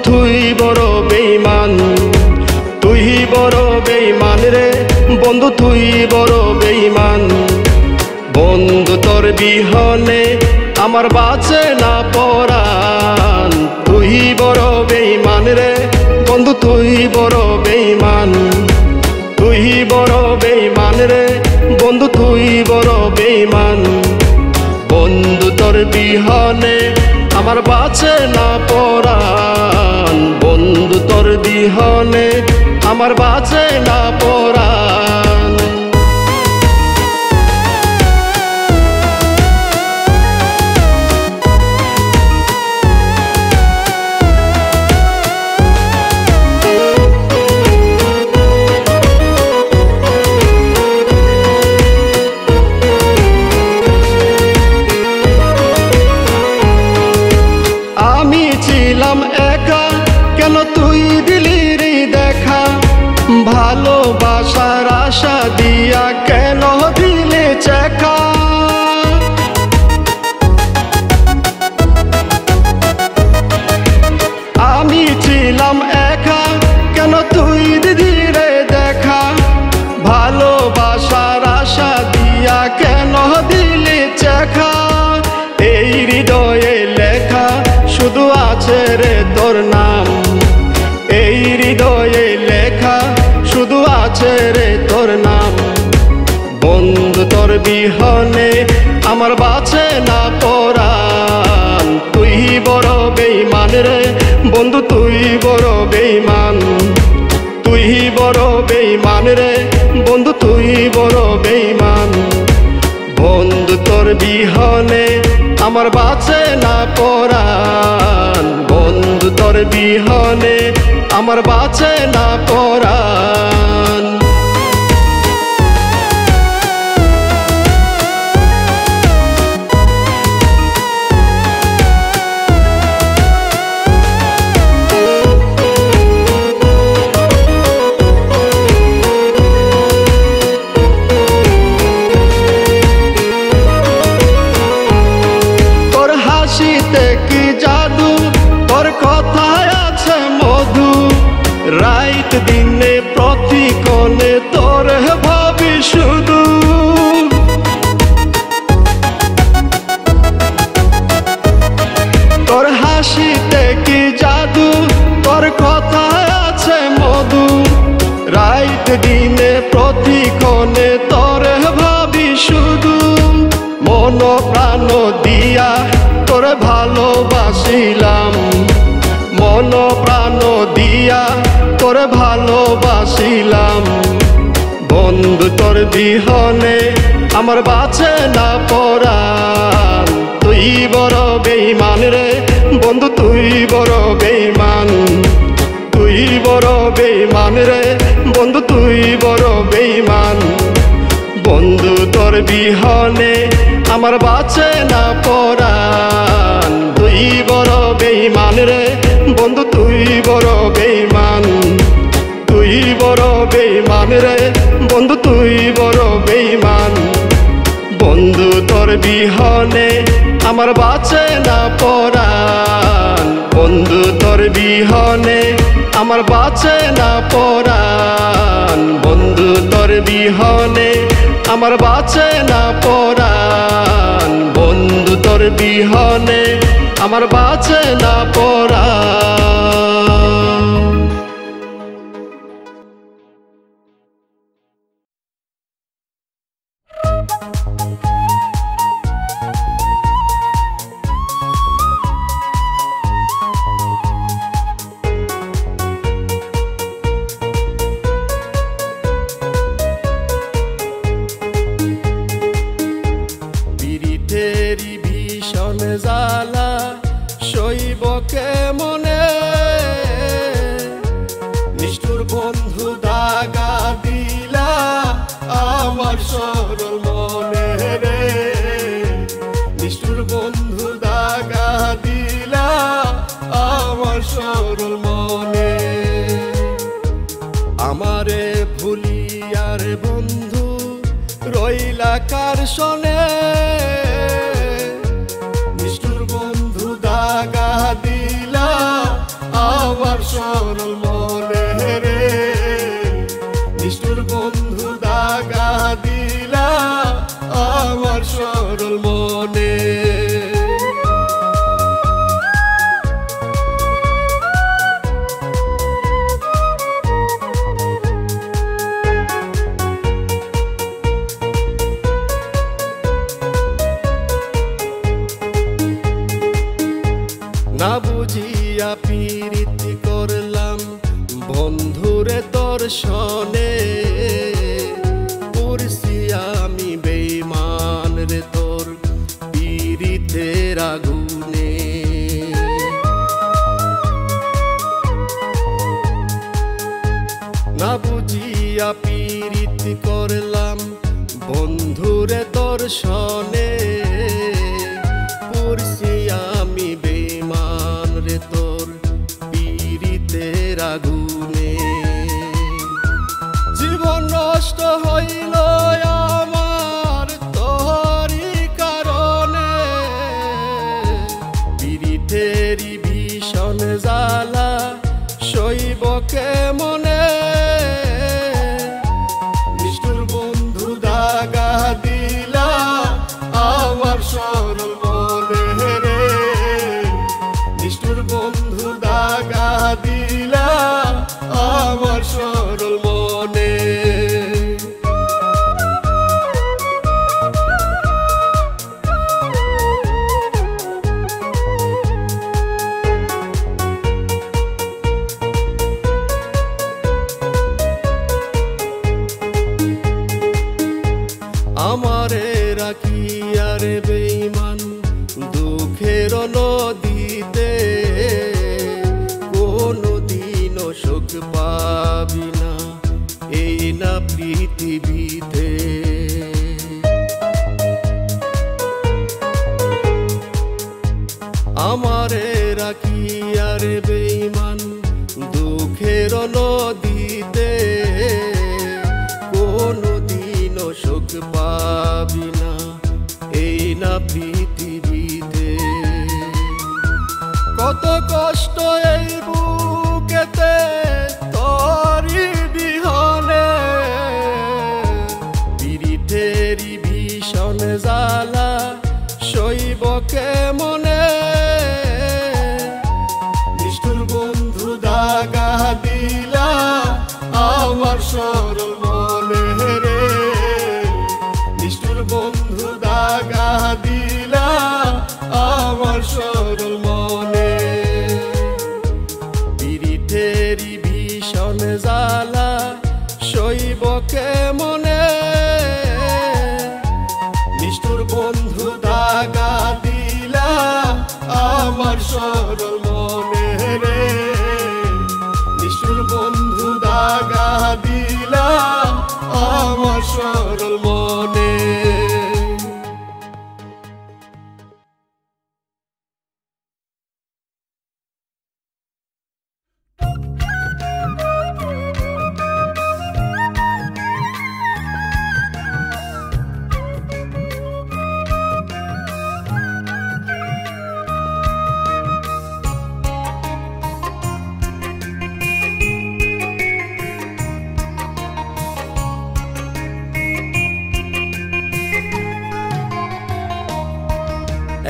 তুই বড় বেঈমান, তুই বড় বেঈমান রে বন্ধু, তুই বড় বেঈমান। বন্ধু তোর বিহনে আমার বাঁচে না পরাণ, তুই বড় বেঈমান রে বন্ধু, তুই বড় বেঈমান। তুই বড় বেঈমান রে বন্ধু, তুই বড় বেঈমান। বন্ধু তোর বিহনে আমার বাঁচে না পরাণ, বন্ধু তোর বিহনে আমার বাঁচে না পরাণ। আমি ছিলাম একা, কেন তুই দিলি রে দেখা, ভালোবাসার আশা দিয়া কেন দিলে চেকা। আমি ছিলাম একা, কেন তুই দিদি রে দেখা, ভালোবাসার আশা দিয়া কেন দিলে চেকা। এই হৃদয়ে লেখা শুধু আছে রে তোর নাম, এই হৃদয়ে লেখা শুধু আছে রে তোর নাম। বন্ধু তোর বিহনে আমার বাঁচে না পরাণ, তুই বড় বেঈমান রে বন্ধু, তুই বড় বেঈমান। তুই বড় বেঈমান রে বন্ধু, তুই বড় বেঈমান। বন্ধু তোর বিহনে আমার বাঁচে না পরাণ, বন্ধু তোর বিহনে আমার বাঁচে না পরাণ। হাসিতে কি জাদু, তোর কথায় আছে মধু, রাইত দিনে প্রতিক্ষণে তোর ভাবি শুধু। তোর হাসিতে কি জাদু, তোর কথায় আছে মধু, রাইত দিনে প্রতিক্ষণে তোর ভাবি শুধু। মন প্রাণ দিয়া তোরে ভালোবাসিলাম, মন প্রাণ দিয়া তোরে ভালোবাসিলাম। বন্ধু তোর বিহনে আমার বাঁচে না পরাণ, তুই বড় বেঈমান রে বন্ধু, তুই বড় বেঈমান। তুই বড় বেঈমান রে বন্ধু, তুই বড় বেঈমান। বন্ধু তোর বিহনে আমার বাঁচে না পরাণ, তুই বড় বেঈমান রে বন্ধু, তুই বড় বেঈমান। তুই বড় বেঈমান রে বন্ধু, তুই বড় বেঈমান। বন্ধু তোর বিহনে আমার বাঁচে না পরাণ, বন্ধু তোর বিহনে আমার বাঁচে না পরাণ। বন্ধু তোর বিহনে আমার বাঁচে না পরাণ, বন্ধু তোর বিহনে আমার বাঁচে না পরাণ। জ্বালা সইব কেমনে, নিষ্ঠুর বন্ধু দাগা দিলা আমার সরল মনে রে, নিষ্ঠুর বন্ধু দাগা দিলা আমার সরল মনে। আমারে ভুলিয়ার বন্ধু রইলা কার শনে, নিষ্ঠুর বন্ধু দাগা দিলা দর্শনে পড়ছি আমি বেঈমান রে তোর পীড়িতের আগুনে। না বুঝিয়া পীড়িত করলাম বন্ধুরে দর্শনে পড়ছি আমি বেঈমান রে তোর পীড়িতের আগুনে। জীবন নষ্ট হইল আমার তোরই কারণে, পীড়িতেরই ভীষণ জ্বালা সইব কেমনে। নিষ্ঠুর বন্ধু দাগা দিলা আমার সরল মনে রে, নিষ্ঠুর বন্ধু দাগা দিলা আমার সরল মনে। আমারে রাখিয়া রে বেঈমান দুঃখের নদীতে, কোনদিনও সুখ পাবি না এই না পৃথিবীতে। আমারে রাখিয়া রে বেঈমান দুঃখের নদীতে, কোনদিনও সুখ পাবি না এই না পৃথিবীতে। কত কষ্ট এই বুকেতে তোরই বিহনে, পীড়িতেরই ভীষণ জ্বালা সইব কেমনে। নিষ্ঠুর বন্ধু দাগা দিলা আমার সরল মনে রে, নিষ্ঠুর বন্ধু দাগা দিলা আমার সরল মনে। পীড়িতেরই ভীষণ জ্বালা সইব কেমনে, নিষ্ঠুর বন্ধু দাগা দিলা আমার সরল মনে রে, নিষ্ঠুর বন্ধু দাগা দিলা আমার সরল মনে।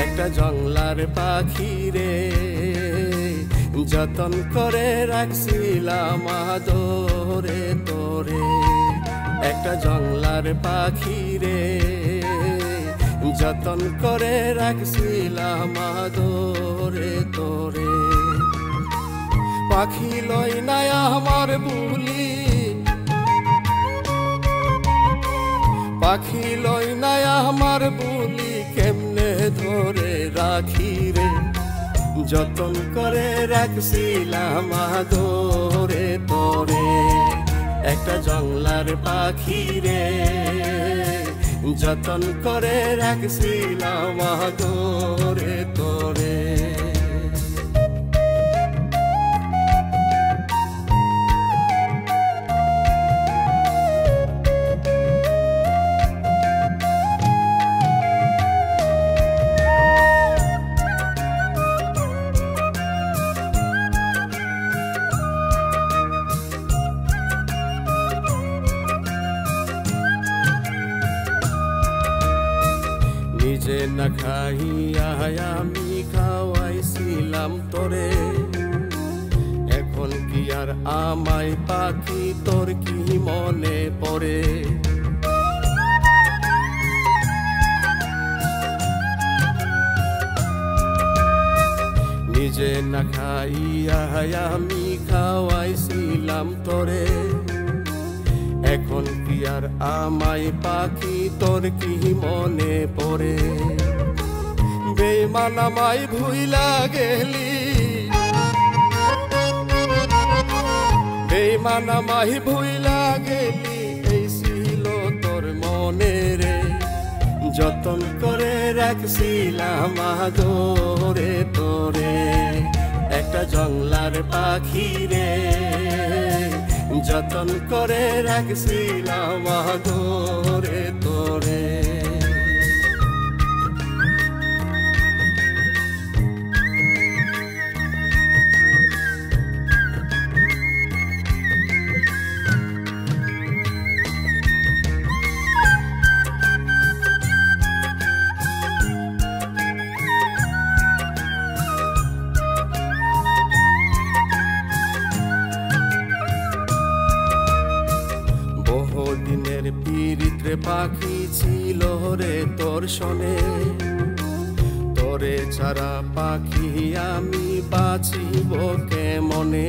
একটা জংলার পাখি রে যতন করে রাখছিলাম আদরে তোরে। একটা জংলার পাখি রে যতন করে রাখছিলাম আদরে তোরে। পাখি লই নাই আমার বুলি, পাখি লই নাই আমার বুলি, কেমনে ধরে রাখি রে যতন করে রাখছিলাম আদরে তোরে। একটা জংলার পাখি রে যতন করে রাখছিলাম আদরে তোরে। নিজে না খাইয়া আমি খাওয়াইছিলাম তোরে, এখন কি আর আমায় পাখি তোর কি মনে পড়ে। নিজে না খাইয়া আমি খাওয়াইছিলাম তোরে, এখন কি আর আমায় পাখি তোর কি মনে পড়ে? বেঈমান আমায় ভুইলা গেলি, বেঈমান আমায় ভুইলা গেলি, এই ছিল তোর মনে রে। যতন করে রাখছিলাম আদরে তোরে, একটা জংলার পাখি রে। যতন করে রাখছিলাম আদরে তোরে। বহুদিনের পীড়িতে পাখি ছিল রে তোর শোনে, তোরে ছাড়া পাখি আমি বাঁচিব কেমনে?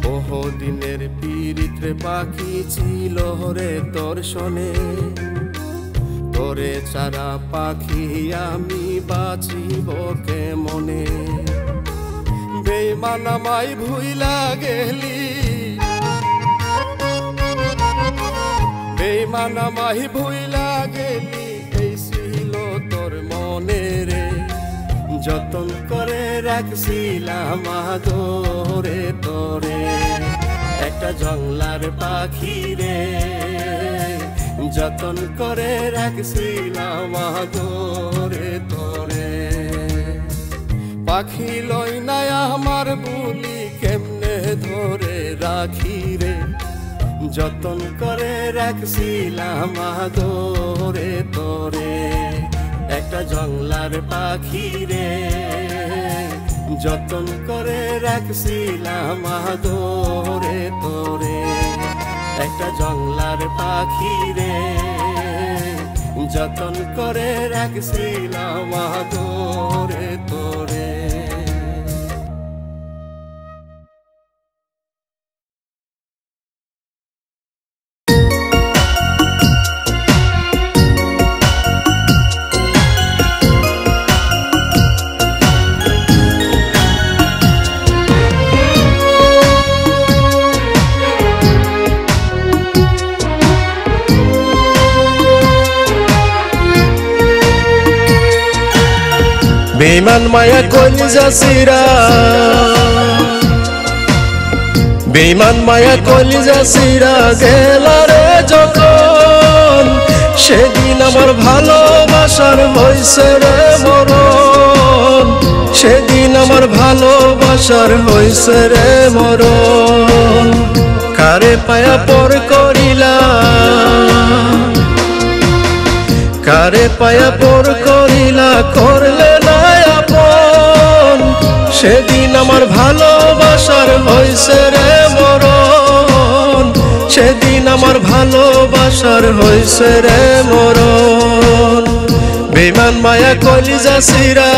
বহুদিনের পীড়িতে পাখি ছিল রে তোর শোনে, তোরে ছাড়া পাখি আমি বাঁচিব কেমনে? বেঈমান আমায় ভুইলা গেলি, বেঈমান আমায় ভুইলা গেলি, এই ছিল তোর মনে রে। যতন করে রাখছিলাম আদরে তোরে, একটা জংলার পাখি রে। যতন করে রাখছিলাম আদরে তোরে। পাখি লই নাই আমার বুলি কেমনে ধরে রাখি রে। যতন করে রাখছিলাম আদরে তোরে, একটা জংলার পাখি রে। যতন করে রাখছিলাম আদরে তোরে, একটা জংলার পাখি রে। যতন করে রাখছিলাম আদরে তোরে। বেঈমান মায়া কলিজা সিরা, বেঈমান মায়া কলিজা সিরা গেল রে যখন, সেদিন আমার ভালোবাসার হইছে রে মরণ। সেদিন আমার ভালোবাসার হইছে রে মরণ। কারে পায়া পর করিলাম, কারে পায়া পর করিলা, করলে না আপন। সেদিন আমার ভালোবাসার হইছে রে মরণ। সেদিন আমার ভালোবাসার হইছে রে মরণ। বেঈমান মায়া কলিজা সিরা,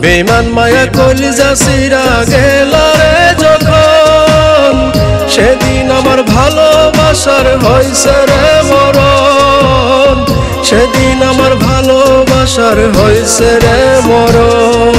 বেঈমান মায়া কলিজা সিরা গেল রে যখন, সেদিন আমার ভালোবাসার হইছে রে মরণ। সেদিন আমার ভালোবাসার হইছে রে মরণ।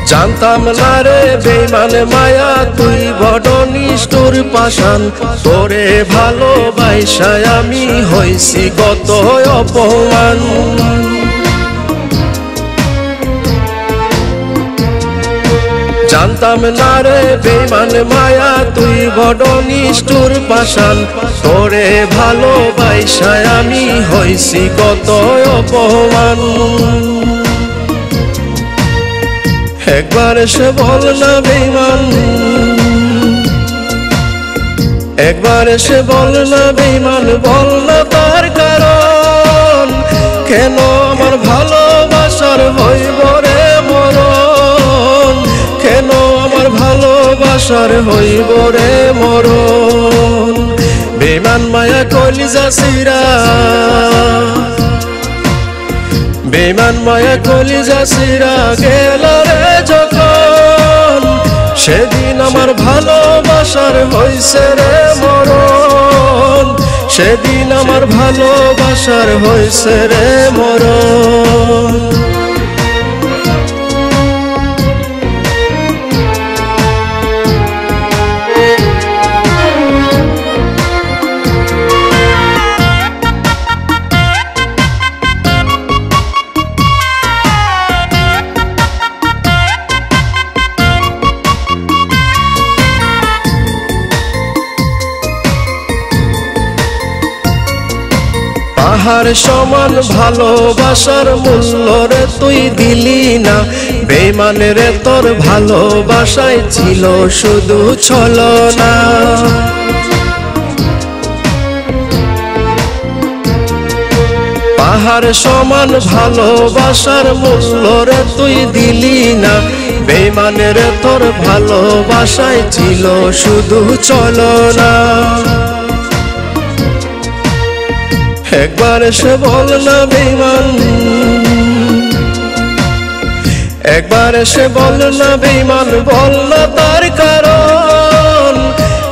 জানতাম না রে বেঈমান মায়া তুই বড় নিষ্ঠুর পাষাণ। তোরে ভালোবাসায় আমি হইছি কত অপমান। জানতাম না রে বেঈমান মায়া তুই বড় নিষ্ঠুর পাষাণ। তোরে ভালোবাসায় আমি হইছি কত অপমান। একবার এসে বল না বেঈমান, একবার এসে বল না বেঈমান, বল না তার কারণ, কেন আমার ভালোবাসার হইব রে মরণ, কেন আমার ভালোবাসার হইব রে মরণ। বেঈমান মায়া কলিজা সিরা, বেঈমান মায়া কলিজা সিরা গেল রে যখন, সেদিন আমার ভালোবাসার হইছে রে মরণ, সেদিন আমার ভালোবাসার হইছে রে মরণ। পাহাড় সমান ভালোবাসার মূল্য রে তুই দিলি না, বেঈমানের তোর ভালোবাসায় ছিল শুধু ছলনা। পাহাড় সমান ভালোবাসার মূল্য রে তুই দিলি না, বেঈমানের তোর ভালোবাসায় ছিল শুধু ছলনা। একবার এসে বল না বেঈমান, একবার এসে বল না বেঈমান, বল না তার কারণ,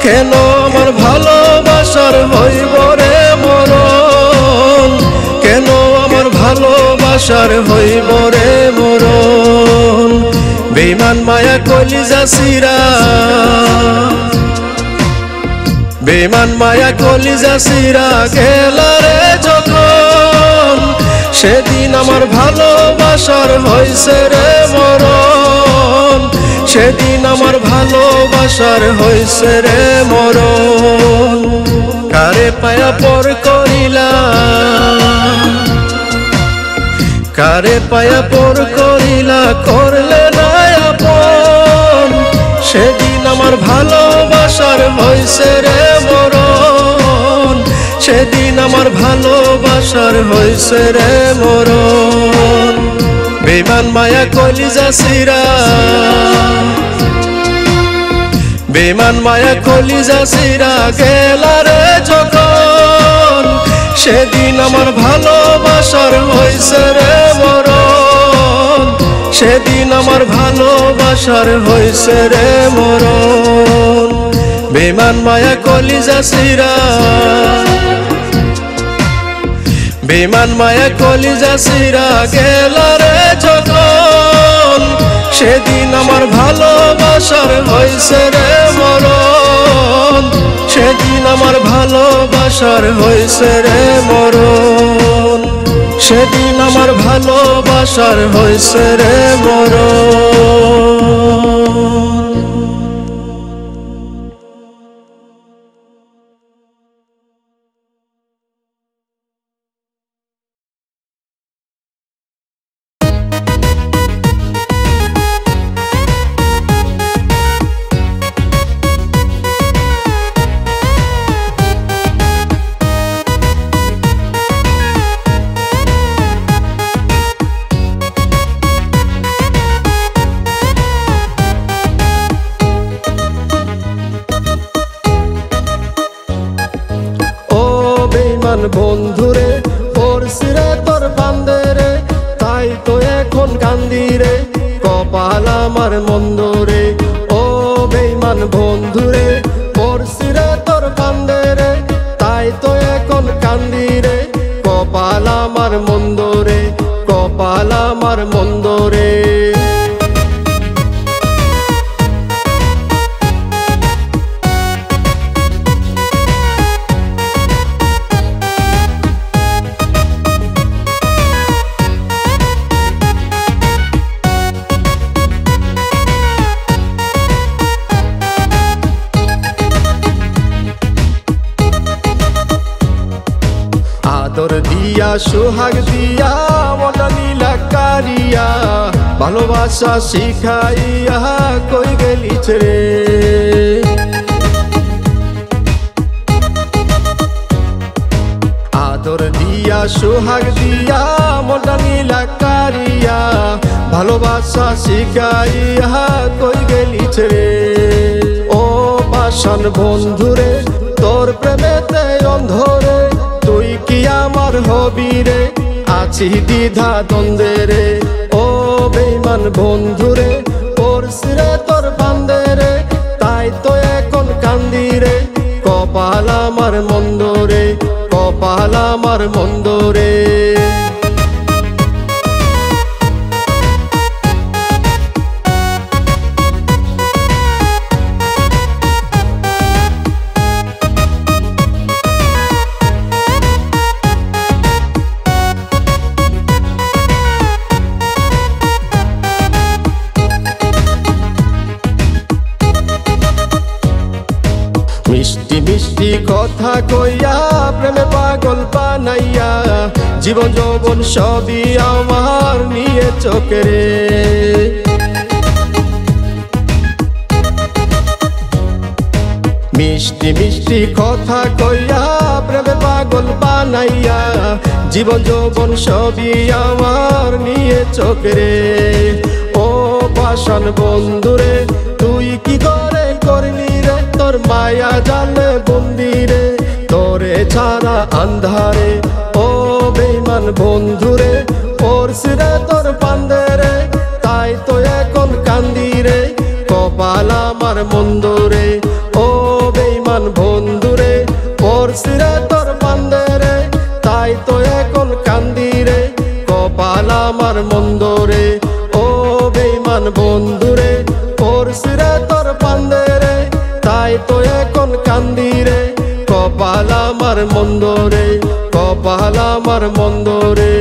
কেন আমার ভালোবাসার হইব রে মরণ, কেন আমার ভালোবাসার হইব রে মরণ। বেঈমান মায়া কলিজা সিরা, বেঈমান মায়া কলিজা সিরা গেল রে যখন, সেদিন আমার ভালোবাসার হইছে রে মরণ, সেদিন আমার ভালোবাসার হইছে রে মরণ। কারে পায়া পর করিলা, কারে পায়া পর করিলা করলে না আপন, সেদিন আমার ভালোবাসার হইছে রে মরণ, সেদিন আমার ভালোবাসার হইছে রে মরণ। বেঈমান মায়া কলিজা সিরা, বেঈমান মায়া কলিজা সিরা গেল রে যখন, সেদিন আমার ভালোবাসার হইছে রে মরণ, সেদিন আমার ভালোবাসার হইছে রে মরণ। বেঈমান মায়া কলিজা সিরা, বেঈমান মায়া কলিজা সিরা গেল রে যখন, সেদিন আমার ভালোবাসার হইছে রে মরণ, সেদিন আমার ভালোবাসার হইছে রে মরণ, সেদিন আমার ভালোবাসার হইছে রে মরণ। বন্ধুরে পড়ছিরে তোর বান্দেরে, তাই তো এখন কান্দিরে কপাল আমার মন্দরে। ও বেঈমান বন্ধুরে পড়ছিরে তোর বান্দেরে, তাই তো এখন কান্দিরে কপাল আমার মন্দরে, কপাল আমার মন্দরে। আদর দিয়া সোহাগ দিয়া মন নীলা কারিয়া, ভালোবাসা শিখাইয়া কই গেলিছ রে। আদর দিয়া সোহাগ দিয়া মনটা নীলা কারিয়া ভালোবাসা শিখাইয়া কই গেলিছ রে। ও পাষাণ বন্ধুরে তোর প্রেমেতে অন্ধরে তুই কি আমার হবি রে, আছি দ্বিধা দ্বন্দ্বে রে। ও বেঈমান বন্ধুরে পড়ছি রে তোর বান্দে রে, তাই তো এখন কান্দি রে। কপাল আমার মন্দ রে, কপাল আমার মন্দ রে। মিষ্টি মিষ্টি কথা কইয়া প্রেমে পাগল বানাইয়া জীবন যৌবন সবই আমার নিয়ে চোখে রে। মিষ্টি মিষ্টি কথা কইয়া প্রেমে পাগল বানাইয়া জীবন যৌবন সবই আমার নিয়ে চোখে রে। ও পাষাণ বন্ধুরে তুই কি করে করলি রে, তোর মায়া জালে বন্দি রে, তোরে ছাড়া আন্ধারে। ও বেঈমান বন্ধুরে পড়ছি রে তোর বান্দে রে, তাই তো এখন কান্দি রে। কপাল আমার মন্দ রে। ও বেঈমান বন্ধুরে পড়ছি রে তোর বান্দে রে, তাই তো এখন কান্দি রে। কপাল আমার মন্দ রে। ও বেঈমান বন্ধুরে পড়ছি রে তোর বান্দে রে, তাই তো এখন কান্দি রে। কপাল আমার মন্দ রে, কপাল আমার মন্দ রে।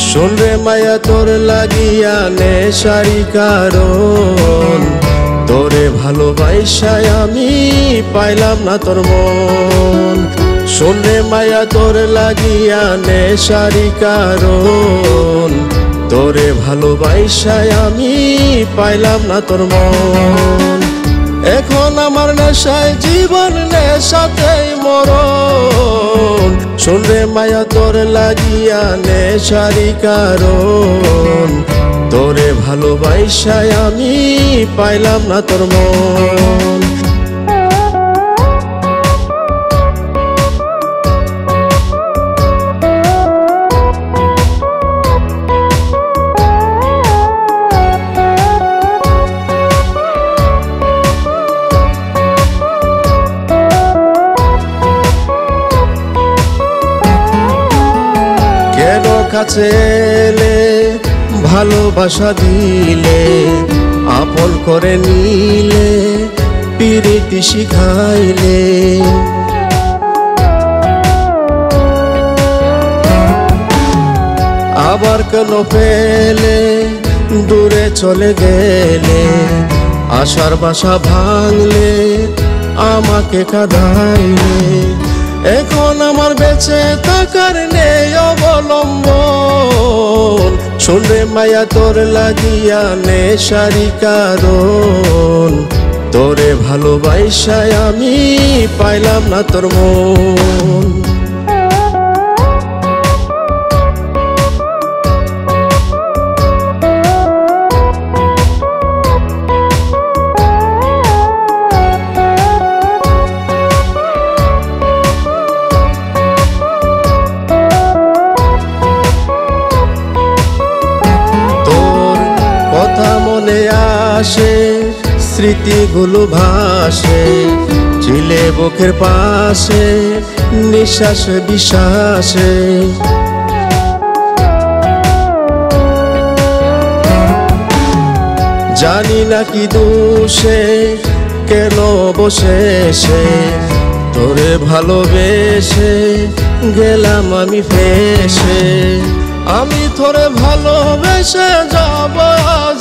শোন রে মায়া তোর লাগিয়া নেশারি কারণ, তোরে ভালোবাসায় আমি পাইলাম না তোর মন। শোন রে মায়া তোর লাগিয়া নেশারি কারণ, তোরে ভালোবাসায় আমি পাইলাম না তোর মন। এখন আমার নেশায় জীবন নেশাতেই মরণ। শোন রে মায়া তোর লাগিয়া নেশারি কারণ, তোরে ভালোবাসায় আমি পাইলাম না তোর মন। কাছে এলে ভালোবাসা দিলে, আপন করে নিলে প্রীতি শিখাইলে। আবার কেন পেলে দূরে চলে গেলে, আশার বাসা ভাঙলে আমাকে কাঁদাইলে। এখন আমার বেঁচে থাকার নেই অবলম্বন। শোন রে মায়া তোর লাগিয়া নেশারি কারণ, তোরে ভালোবাসায় আমি পাইলাম না তোর মন। আসে স্মৃতিগুলো ভাসে, চিলে বুকের পাশে নিঃশ্বাসে বিশ্বাসে। জানি না কি দোষে কেন বসে সে তোরে ভালোবেসে গেলাম আমি ফেসে। আমি তোরে ভালোবেসে যাব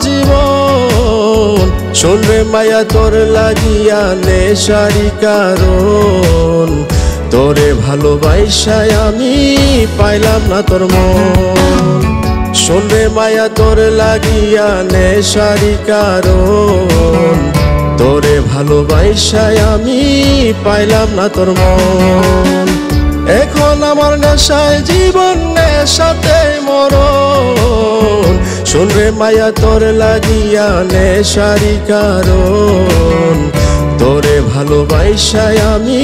জীবন, শুনরে মায়া তোর লাগিয়া নেশারি কারণ। তোরে ভালোবাসায় আমি পাইলাম না তোর মন, শুনরে মায়া তোর লাগিয়া নেশারি কারণ। তোরে ভালোবাসায় আমি পাইলাম না তোর মন। এখন আমার নেশায় জীবন নেশাতে মরণ, শুনরে মায়া তোর লাগিয়া নেশারি কারণ। তোরে ভালোবাসায় আমি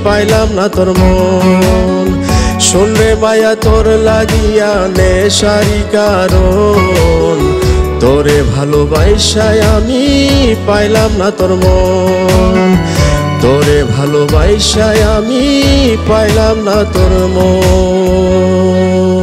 পাইলাম না তোর মন, শুনরে মায়া তোর লাগিয়া নেশারি কারণ। তোরে ভালোবাসায় আমি পাইলাম না তোর মন, তোরে ভালোবাসায় আমি পাইলাম না তোর মন।